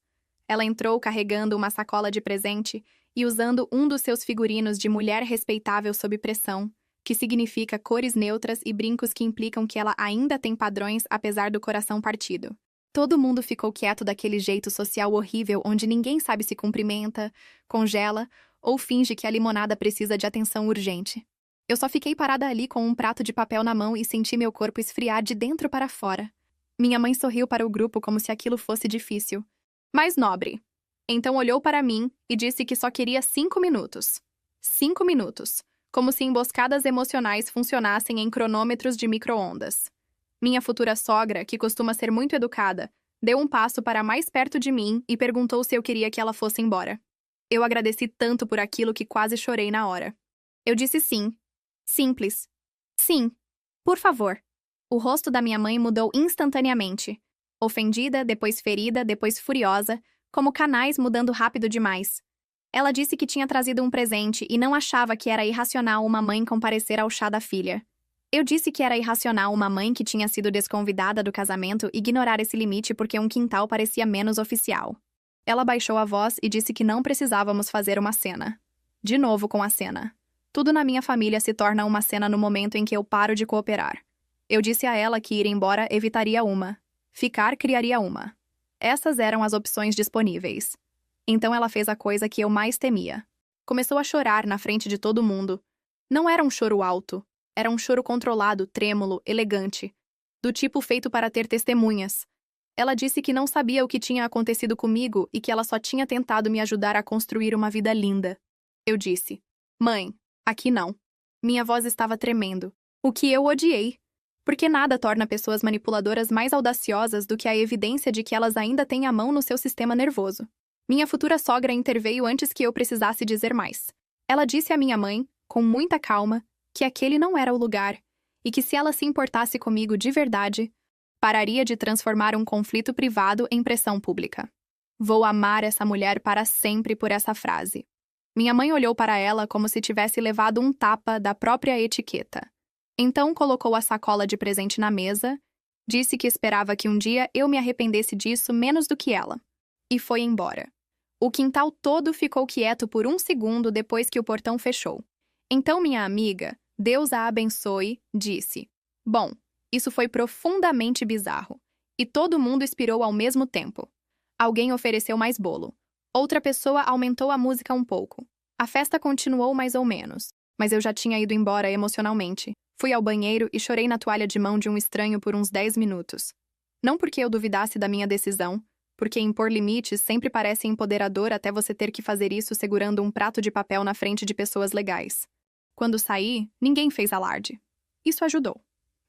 Ela entrou carregando uma sacola de presente e usando um dos seus figurinos de mulher respeitável sob pressão, que significa cores neutras e brincos que implicam que ela ainda tem padrões apesar do coração partido. Todo mundo ficou quieto daquele jeito social horrível onde ninguém sabe se cumprimenta, congela ou finge que a limonada precisa de atenção urgente. Eu só fiquei parada ali com um prato de papel na mão e senti meu corpo esfriar de dentro para fora. Minha mãe sorriu para o grupo como se aquilo fosse difícil. Mas nobre. Então olhou para mim e disse que só queria 5 minutos. 5 minutos. Como se emboscadas emocionais funcionassem em cronômetros de micro-ondas. Minha futura sogra, que costuma ser muito educada, deu um passo para mais perto de mim e perguntou se eu queria que ela fosse embora. Eu agradeci tanto por aquilo que quase chorei na hora. Eu disse sim. Simples. Sim. Por favor. O rosto da minha mãe mudou instantaneamente. Ofendida, depois ferida, depois furiosa, como canais mudando rápido demais. Ela disse que tinha trazido um presente e não achava que era irracional uma mãe comparecer ao chá da filha. Eu disse que era irracional uma mãe que tinha sido desconvidada do casamento ignorar esse limite porque um quintal parecia menos oficial. Ela baixou a voz e disse que não precisávamos fazer uma cena. De novo com a cena. Tudo na minha família se torna uma cena no momento em que eu paro de cooperar. Eu disse a ela que ir embora evitaria uma. Ficar criaria uma. Essas eram as opções disponíveis. Então ela fez a coisa que eu mais temia. Começou a chorar na frente de todo mundo. Não era um choro alto. Era um choro controlado, trêmulo, elegante. Do tipo feito para ter testemunhas. Ela disse que não sabia o que tinha acontecido comigo e que ela só tinha tentado me ajudar a construir uma vida linda. Eu disse: Mãe, aqui não. Minha voz estava tremendo. O que eu odiei. Porque nada torna pessoas manipuladoras mais audaciosas do que a evidência de que elas ainda têm a mão no seu sistema nervoso. Minha futura sogra interveio antes que eu precisasse dizer mais. Ela disse à minha mãe, com muita calma, que aquele não era o lugar, e que se ela se importasse comigo de verdade, pararia de transformar um conflito privado em pressão pública. Vou amar essa mulher para sempre por essa frase. Minha mãe olhou para ela como se tivesse levado um tapa da própria etiqueta. Então colocou a sacola de presente na mesa, disse que esperava que um dia eu me arrependesse disso menos do que ela, e foi embora. O quintal todo ficou quieto por um segundo depois que o portão fechou. Então minha amiga, Deus a abençoe, disse: Bom, isso foi profundamente bizarro. E todo mundo expirou ao mesmo tempo. Alguém ofereceu mais bolo. Outra pessoa aumentou a música um pouco. A festa continuou mais ou menos, mas eu já tinha ido embora emocionalmente. Fui ao banheiro e chorei na toalha de mão de um estranho por uns 10 minutos. Não porque eu duvidasse da minha decisão, porque impor limites sempre parece empoderador até você ter que fazer isso segurando um prato de papel na frente de pessoas legais. Quando saí, ninguém fez alarde. Isso ajudou.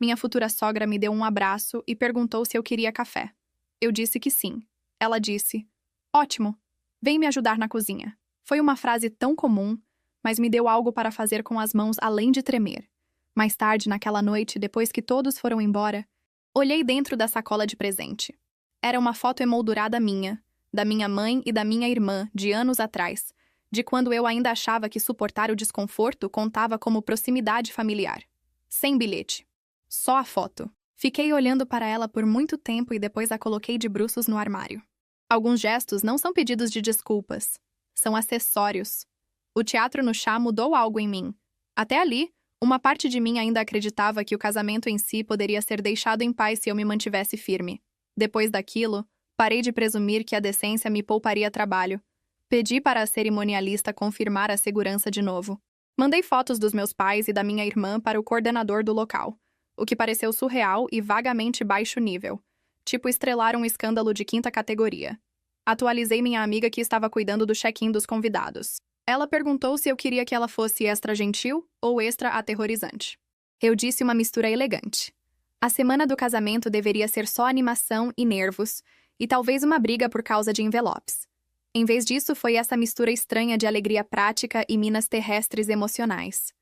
Minha futura sogra me deu um abraço e perguntou se eu queria café. Eu disse que sim. Ela disse: Ótimo, vem me ajudar na cozinha. Foi uma frase tão comum, mas me deu algo para fazer com as mãos além de tremer. Mais tarde, naquela noite, depois que todos foram embora, olhei dentro da sacola de presente. Era uma foto emoldurada minha, da minha mãe e da minha irmã, de anos atrás, de quando eu ainda achava que suportar o desconforto contava como proximidade familiar. Sem bilhete. Só a foto. Fiquei olhando para ela por muito tempo e depois a coloquei de bruços no armário. Alguns gestos não são pedidos de desculpas. São acessórios. O teatro no chá mudou algo em mim. Até ali, uma parte de mim ainda acreditava que o casamento em si poderia ser deixado em paz se eu me mantivesse firme. Depois daquilo, parei de presumir que a decência me pouparia trabalho. Pedi para a cerimonialista confirmar a segurança de novo. Mandei fotos dos meus pais e da minha irmã para o coordenador do local, o que pareceu surreal e vagamente baixo nível, tipo estrelar um escândalo de 5ª categoria. Atualizei minha amiga que estava cuidando do check-in dos convidados. Ela perguntou se eu queria que ela fosse extra gentil ou extra aterrorizante. Eu disse uma mistura elegante. A semana do casamento deveria ser só animação e nervos, e talvez uma briga por causa de envelopes. Em vez disso, foi essa mistura estranha de alegria prática e minas terrestres emocionais.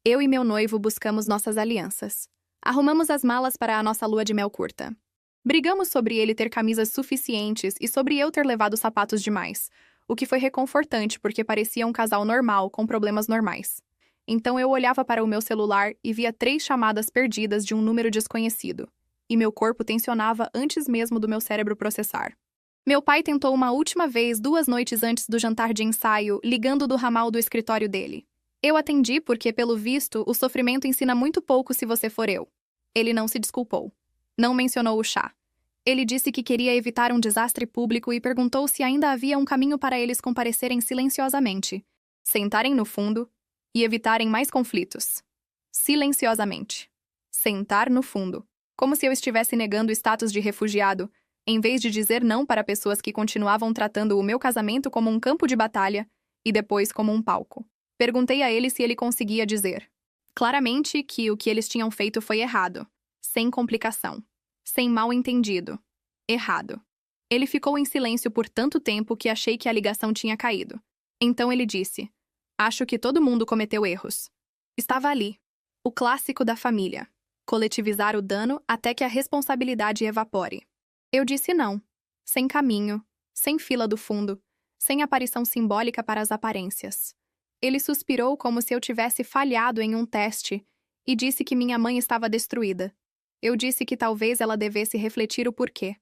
Eu e meu noivo buscamos nossas alianças. Arrumamos as malas para a nossa lua de mel curta. Brigamos sobre ele ter camisas suficientes e sobre eu ter levado sapatos demais, o que foi reconfortante porque parecia um casal normal com problemas normais. Então eu olhava para o meu celular e via 3 chamadas perdidas de um número desconhecido, e meu corpo tensionava antes mesmo do meu cérebro processar. Meu pai tentou uma última vez 2 noites antes do jantar de ensaio, ligando do ramal do escritório dele. Eu atendi porque, pelo visto, o sofrimento ensina muito pouco se você for eu. Ele não se desculpou. Não mencionou o chá. Ele disse que queria evitar um desastre público e perguntou se ainda havia um caminho para eles comparecerem silenciosamente, sentarem no fundo e evitarem mais conflitos. Silenciosamente. Sentar no fundo. Como se eu estivesse negando o status de refugiado, em vez de dizer não para pessoas que continuavam tratando o meu casamento como um campo de batalha e depois como um palco. Perguntei a ele se ele conseguia dizer. Claramente que o que eles tinham feito foi errado, sem complicação. Sem mal-entendido. Errado. Ele ficou em silêncio por tanto tempo que achei que a ligação tinha caído. Então ele disse: Acho que todo mundo cometeu erros. Estava ali. O clássico da família. Coletivizar o dano até que a responsabilidade evapore. Eu disse não. Sem caminho, sem fila do fundo, sem aparição simbólica para as aparências. Ele suspirou como se eu tivesse falhado em um teste e disse que minha mãe estava destruída. Eu disse que talvez ela devesse refletir o porquê.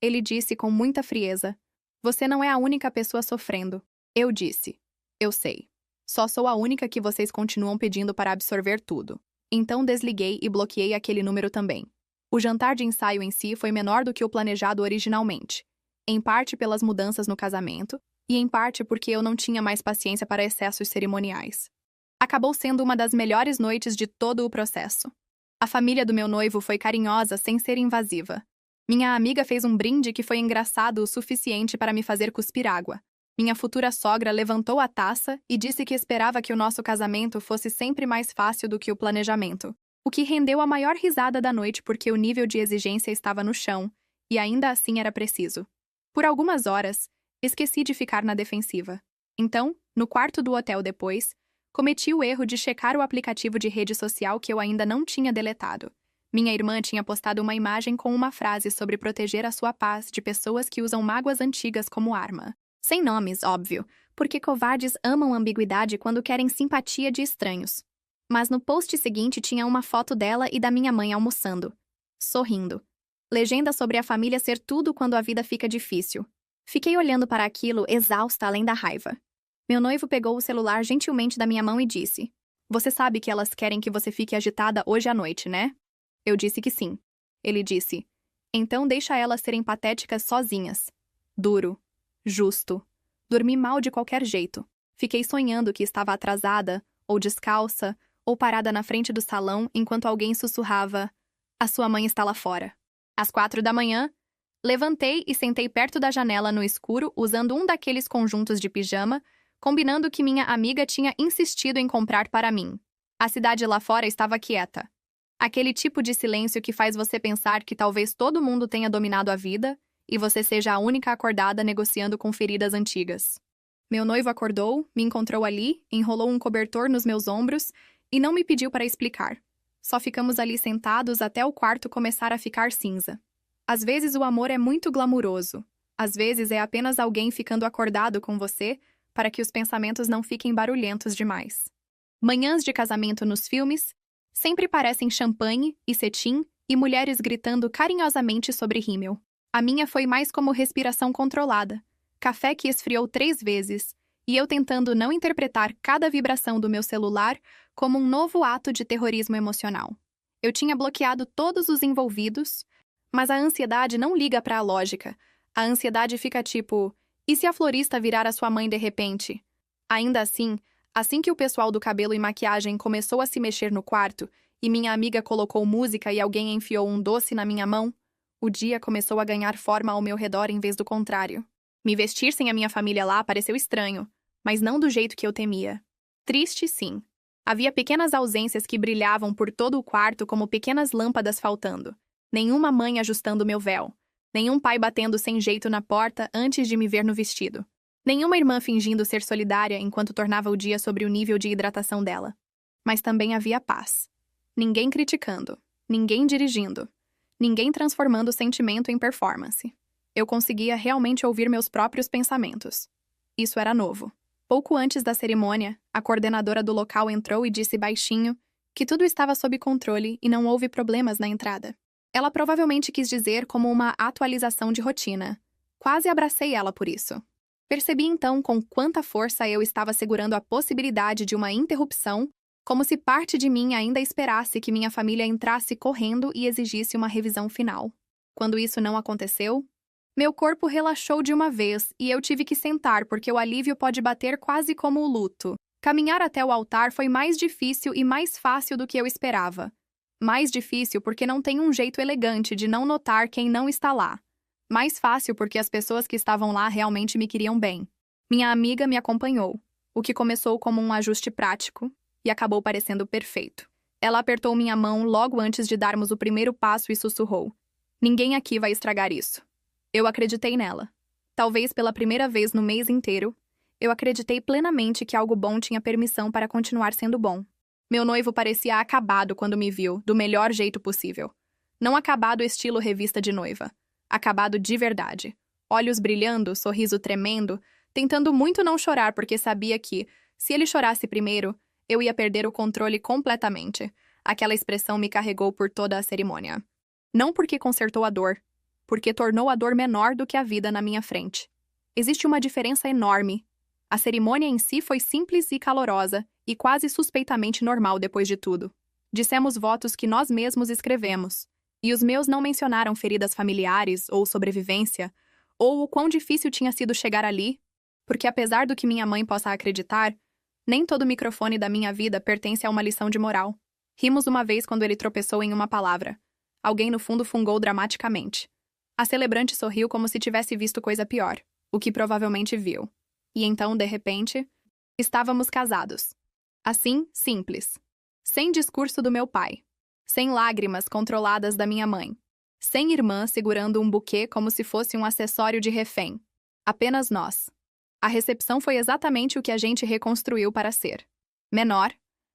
Ele disse com muita frieza: Você não é a única pessoa sofrendo. Eu disse: Eu sei. Só sou a única que vocês continuam pedindo para absorver tudo. Então desliguei e bloqueei aquele número também. O jantar de ensaio em si foi menor do que o planejado originalmente, em parte pelas mudanças no casamento e em parte porque eu não tinha mais paciência para excessos cerimoniais. Acabou sendo uma das melhores noites de todo o processo. A família do meu noivo foi carinhosa sem ser invasiva. Minha amiga fez um brinde que foi engraçado o suficiente para me fazer cuspir água. Minha futura sogra levantou a taça e disse que esperava que o nosso casamento fosse sempre mais fácil do que o planejamento, o que rendeu a maior risada da noite porque o nível de exigência estava no chão, e ainda assim era preciso. Por algumas horas, esqueci de ficar na defensiva. Então, no quarto do hotel depois, cometi o erro de checar o aplicativo de rede social que eu ainda não tinha deletado. Minha irmã tinha postado uma imagem com uma frase sobre proteger a sua paz de pessoas que usam mágoas antigas como arma. Sem nomes, óbvio, porque covardes amam ambiguidade quando querem simpatia de estranhos. Mas no post seguinte tinha uma foto dela e da minha mãe almoçando, sorrindo. Legenda sobre a família ser tudo quando a vida fica difícil. Fiquei olhando para aquilo, exausta além da raiva. Meu noivo pegou o celular gentilmente da minha mão e disse: Você sabe que elas querem que você fique agitada hoje à noite, né? Eu disse que sim. Ele disse: Então deixa elas serem patéticas sozinhas. Duro. Justo. Dormi mal de qualquer jeito. Fiquei sonhando que estava atrasada, ou descalça, ou parada na frente do salão enquanto alguém sussurrava: A sua mãe está lá fora. Às 4 da manhã, levantei e sentei perto da janela no escuro usando um daqueles conjuntos de pijama, combinando que minha amiga tinha insistido em comprar para mim. A cidade lá fora estava quieta. Aquele tipo de silêncio que faz você pensar que talvez todo mundo tenha dominado a vida e você seja a única acordada negociando com feridas antigas. Meu noivo acordou, me encontrou ali, enrolou um cobertor nos meus ombros e não me pediu para explicar. Só ficamos ali sentados até o quarto começar a ficar cinza. Às vezes o amor é muito glamuroso. Às vezes é apenas alguém ficando acordado com você para que os pensamentos não fiquem barulhentos demais. Manhãs de casamento nos filmes sempre parecem champanhe e cetim e mulheres gritando carinhosamente sobre rímel. A minha foi mais como respiração controlada, café que esfriou 3 vezes, e eu tentando não interpretar cada vibração do meu celular como um novo ato de terrorismo emocional. Eu tinha bloqueado todos os envolvidos, mas a ansiedade não liga para a lógica. A ansiedade fica tipo: e se a florista virar a sua mãe de repente? Ainda assim que o pessoal do cabelo e maquiagem começou a se mexer no quarto e minha amiga colocou música e alguém enfiou um doce na minha mão, o dia começou a ganhar forma ao meu redor em vez do contrário. Me vestir sem a minha família lá pareceu estranho, mas não do jeito que eu temia. Triste, sim. Havia pequenas ausências que brilhavam por todo o quarto como pequenas lâmpadas faltando. Nenhuma mãe ajustando meu véu. Nenhum pai batendo sem jeito na porta antes de me ver no vestido. Nenhuma irmã fingindo ser solidária enquanto tornava o dia sobre o nível de hidratação dela. Mas também havia paz. Ninguém criticando. Ninguém dirigindo. Ninguém transformando o sentimento em performance. Eu conseguia realmente ouvir meus próprios pensamentos. Isso era novo. Pouco antes da cerimônia, a coordenadora do local entrou e disse baixinho que tudo estava sob controle e não houve problemas na entrada. Ela provavelmente quis dizer como uma atualização de rotina. Quase abracei ela por isso. Percebi então com quanta força eu estava segurando a possibilidade de uma interrupção, como se parte de mim ainda esperasse que minha família entrasse correndo e exigisse uma revisão final. Quando isso não aconteceu, meu corpo relaxou de uma vez e eu tive que sentar porque o alívio pode bater quase como o luto. Caminhar até o altar foi mais difícil e mais fácil do que eu esperava. Mais difícil porque não tem um jeito elegante de não notar quem não está lá. Mais fácil porque as pessoas que estavam lá realmente me queriam bem. Minha amiga me acompanhou, o que começou como um ajuste prático e acabou parecendo perfeito. Ela apertou minha mão logo antes de darmos o primeiro passo e sussurrou: Ninguém aqui vai estragar isso. Eu acreditei nela. Talvez pela primeira vez no mês inteiro, Eu acreditei plenamente que algo bom tinha permissão para continuar sendo bom. Meu noivo parecia acabado quando me viu, do melhor jeito possível. Não acabado estilo revista de noiva. Acabado de verdade. Olhos brilhando, sorriso tremendo, tentando muito não chorar porque sabia que, se ele chorasse primeiro, eu ia perder o controle completamente. Aquela expressão me carregou por toda a cerimônia. Não porque consertou a dor, porque tornou a dor menor do que a vida na minha frente. Existe uma diferença enorme. A cerimônia em si foi simples e calorosa, e quase suspeitamente normal depois de tudo. Dissemos votos que nós mesmos escrevemos, e os meus não mencionaram feridas familiares ou sobrevivência, ou o quão difícil tinha sido chegar ali, porque apesar do que minha mãe possa acreditar, nem todo microfone da minha vida pertence a uma lição de moral. Rimos uma vez quando ele tropeçou em uma palavra. Alguém no fundo fungou dramaticamente. A celebrante sorriu como se tivesse visto coisa pior, o que provavelmente viu. E então, de repente, estávamos casados. Assim, simples. Sem discurso do meu pai. Sem lágrimas controladas da minha mãe. Sem irmã segurando um buquê como se fosse um acessório de refém. Apenas nós. A recepção foi exatamente o que a gente reconstruiu para ser. Menor,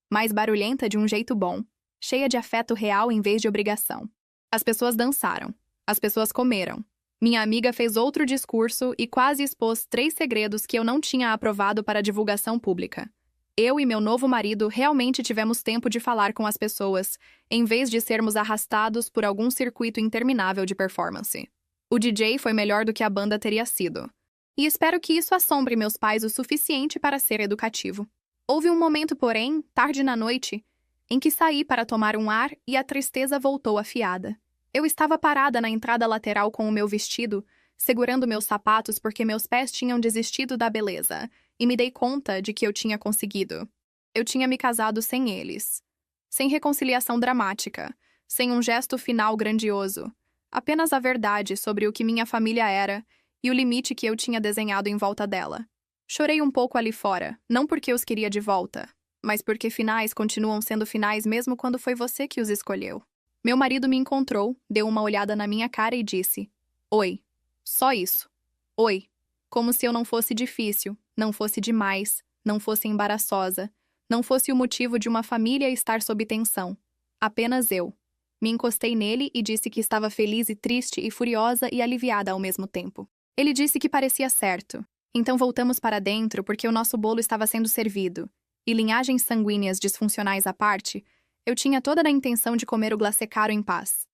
mais barulhenta de um jeito bom, cheia de afeto real em vez de obrigação. As pessoas dançaram. As pessoas comeram. Minha amiga fez outro discurso e quase expôs 3 segredos que eu não tinha aprovado para divulgação pública. Eu e meu novo marido realmente tivemos tempo de falar com as pessoas, em vez de sermos arrastados por algum circuito interminável de performance. O DJ foi melhor do que a banda teria sido. E espero que isso assombre meus pais o suficiente para ser educativo. Houve um momento, porém, tarde na noite, em que saí para tomar um ar e a tristeza voltou afiada. Eu estava parada na entrada lateral com o meu vestido, segurando meus sapatos porque meus pés tinham desistido da beleza, e me dei conta de que eu tinha conseguido. Eu tinha me casado sem eles. Sem reconciliação dramática, sem um gesto final grandioso. Apenas a verdade sobre o que minha família era e o limite que eu tinha desenhado em volta dela. Chorei um pouco ali fora, não porque eu os queria de volta, mas porque finais continuam sendo finais mesmo quando foi você que os escolheu. Meu marido me encontrou, deu uma olhada na minha cara e disse: "Oi." Só isso. Oi. Como se eu não fosse difícil, não fosse demais, não fosse embaraçosa, não fosse o motivo de uma família estar sob tensão. Apenas eu. Me encostei nele e disse que estava feliz e triste e furiosa e aliviada ao mesmo tempo. Ele disse que parecia certo. Então voltamos para dentro porque o nosso bolo estava sendo servido. E linhagens sanguíneas disfuncionais à parte, eu tinha toda a intenção de comer o glacê caro em paz.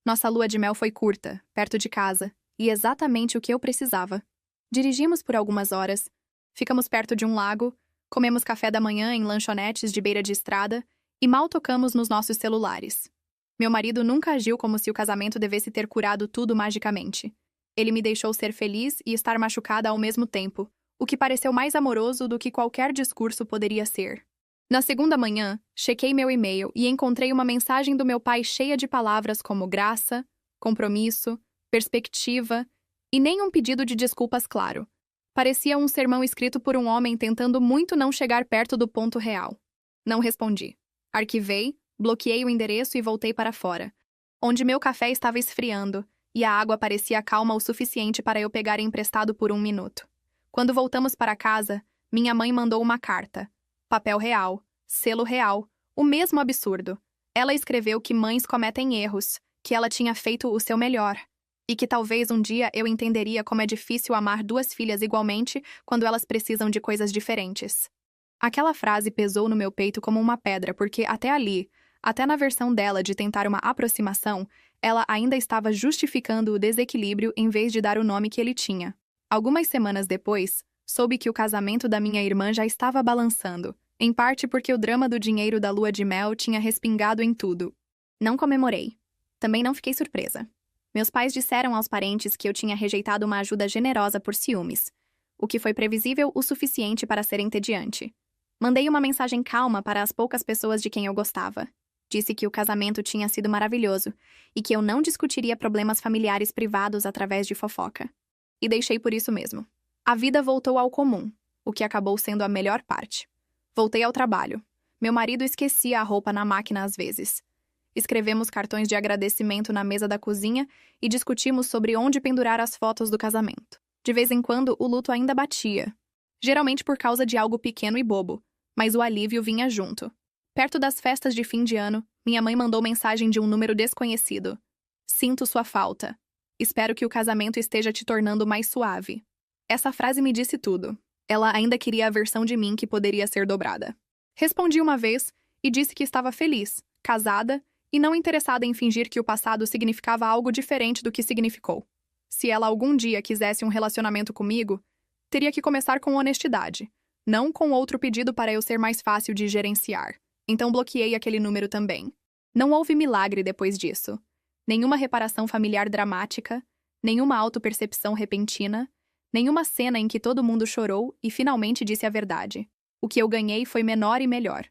Nossa lua de mel foi curta, perto de casa, e exatamente o que eu precisava. Dirigimos por algumas horas, ficamos perto de um lago, comemos café da manhã em lanchonetes de beira de estrada e mal tocamos nos nossos celulares. Meu marido nunca agiu como se o casamento devesse ter curado tudo magicamente. Ele me deixou ser feliz e estar machucada ao mesmo tempo, o que pareceu mais amoroso do que qualquer discurso poderia ser. Na segunda manhã, chequei meu e-mail e encontrei uma mensagem do meu pai cheia de palavras como graça, compromisso, perspectiva e nem um pedido de desculpas claro. Parecia um sermão escrito por um homem tentando muito não chegar perto do ponto real. Não respondi. Arquivei, bloqueei o endereço e voltei para fora, onde meu café estava esfriando e a água parecia calma o suficiente para eu pegar emprestado por 1 minuto. Quando voltamos para casa, minha mãe mandou uma carta. Papel real, selo real, o mesmo absurdo. Ela escreveu que mães cometem erros, que ela tinha feito o seu melhor, e que talvez um dia eu entenderia como é difícil amar 2 filhas igualmente quando elas precisam de coisas diferentes. Aquela frase pesou no meu peito como uma pedra, porque até ali, até na versão dela de tentar uma aproximação, ela ainda estava justificando o desequilíbrio em vez de dar o nome que ele tinha. Algumas semanas depois, soube que o casamento da minha irmã já estava balançando, em parte porque o drama do dinheiro da lua de mel tinha respingado em tudo. Não comemorei. Também não fiquei surpresa. Meus pais disseram aos parentes que eu tinha rejeitado uma ajuda generosa por ciúmes, o que foi previsível o suficiente para ser entediante. Mandei uma mensagem calma para as poucas pessoas de quem eu gostava. Disse que o casamento tinha sido maravilhoso e que eu não discutiria problemas familiares privados através de fofoca. E deixei por isso mesmo. A vida voltou ao comum, o que acabou sendo a melhor parte. Voltei ao trabalho. Meu marido esquecia a roupa na máquina às vezes. Escrevemos cartões de agradecimento na mesa da cozinha e discutimos sobre onde pendurar as fotos do casamento. De vez em quando, o luto ainda batia. geralmente por causa de algo pequeno e bobo, mas o alívio vinha junto. Perto das festas de fim de ano, minha mãe mandou mensagem de um número desconhecido. Sinto sua falta. Espero que o casamento esteja te tornando mais suave. Essa frase me disse tudo. Ela ainda queria a versão de mim que poderia ser dobrada. Respondi uma vez e disse que estava feliz, casada e não interessada em fingir que o passado significava algo diferente do que significou. Se ela algum dia quisesse um relacionamento comigo, teria que começar com honestidade, não com outro pedido para eu ser mais fácil de gerenciar. Então bloqueei aquele número também. Não houve milagre depois disso. Nenhuma reparação familiar dramática, nenhuma autopercepção repentina, nenhuma cena em que todo mundo chorou e finalmente disse a verdade. O que eu ganhei foi menor e melhor.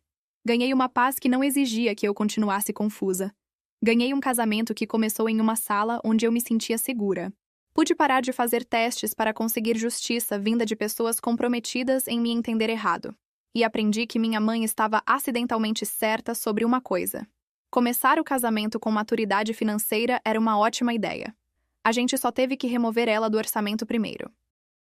Ganhei uma paz que não exigia que eu continuasse confusa. Ganhei um casamento que começou em uma sala onde eu me sentia segura. Pude parar de fazer testes para conseguir justiça vinda de pessoas comprometidas em me entender errado. E aprendi que minha mãe estava acidentalmente certa sobre uma coisa. Começar o casamento com maturidade financeira era uma ótima ideia. A gente só teve que remover ela do orçamento primeiro.